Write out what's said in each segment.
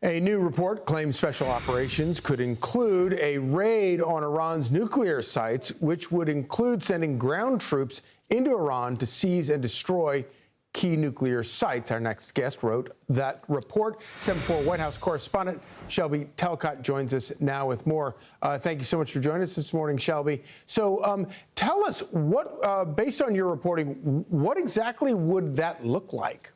A new report claims special operations could include a raid on Iran's nuclear sites, which would include sending ground troops into Iran to seize and destroy key nuclear sites. Our next guest wrote that report. Semafor White House correspondent Shelby Talcott joins us now with more. Thank you so much for joining us this morning, Shelby. So tell us, what, based on your reporting, what exactly would that look like?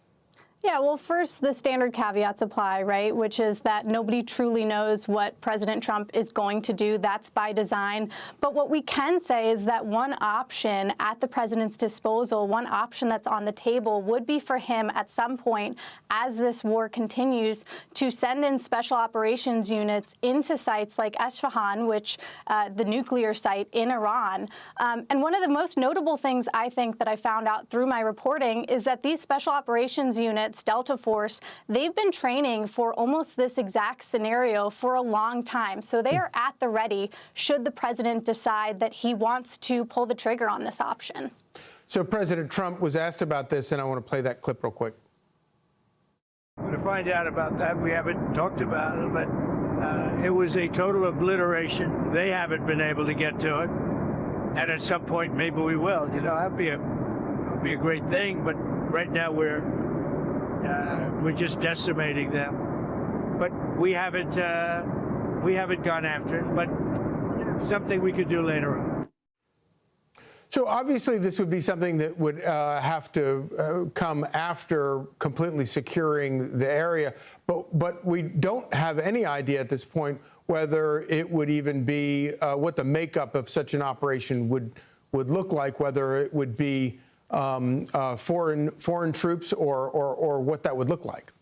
Yeah, well, first, the standard caveats apply, right, which is that nobody truly knows what President Trump is going to do. That's by design. But what we can say is that one option at the president's disposal, one option that's on the table, would be for him at some point, as this war continues, to send in special operations units into sites like Isfahan, which the nuclear site in Iran. And one of the most notable things I think that I found out through my reporting is that these special operations units, Delta Force, they've been training for almost this exact scenario for a long time. So they are at the ready should the president decide that he wants to pull the trigger on this option. So President Trump was asked about this, and I want to play that clip real quick. To find out about that, we haven't talked about it, but it was a total obliteration. They haven't been able to get to it. And at some point, maybe we will. You know, that'd be a great thing, but right now we're just decimating them. But we haven't gone after it, but something we could do later on. So obviously this would be something that would have to come after completely securing the area, but we don't have any idea at this point whether it would even be what the makeup of such an operation would look like, whether it would be foreign troops or what that would look like.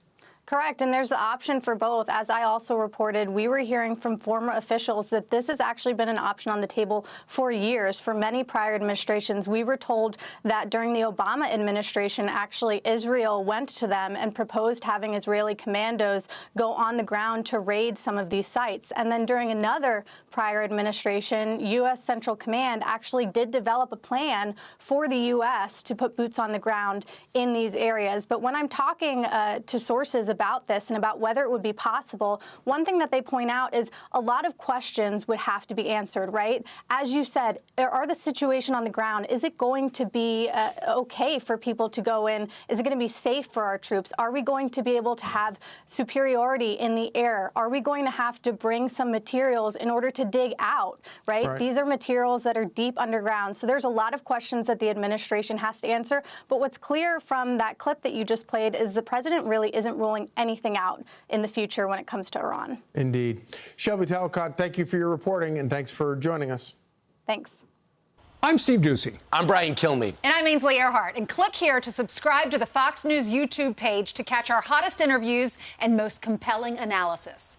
Correct, and there's the option for both. As I also reported, we were hearing from former officials that this has actually been an option on the table for years, for many prior administrations. We were told that during the Obama administration, actually, Israel went to them and proposed having Israeli commandos go on the ground to raid some of these sites. And then during another prior administration, U.S. Central Command actually did develop a plan for the U.S. to put boots on the ground in these areas. But when I'm talking to sources about this and about whether it would be possible, one thing that they point out is a lot of questions would have to be answered, right? As you said, are the situation on the ground, is it going to be okay for people to go in? Is it going to be safe for our troops? Are we going to be able to have superiority in the air? Are we going to have to bring some materials in order to dig out, right? These are materials that are deep underground. So there's a lot of questions that the administration has to answer. But what's clear from that clip that you just played is the president really isn't ruling anything out in the future when it comes to Iran. Indeed. Shelby Talcott, thank you for your reporting, and thanks for joining us. Thanks. I'm Steve Doocy. I'm Brian Kilmeade. And I'm Ainsley Earhart. And click here to subscribe to the Fox News YouTube page to catch our hottest interviews and most compelling analysis.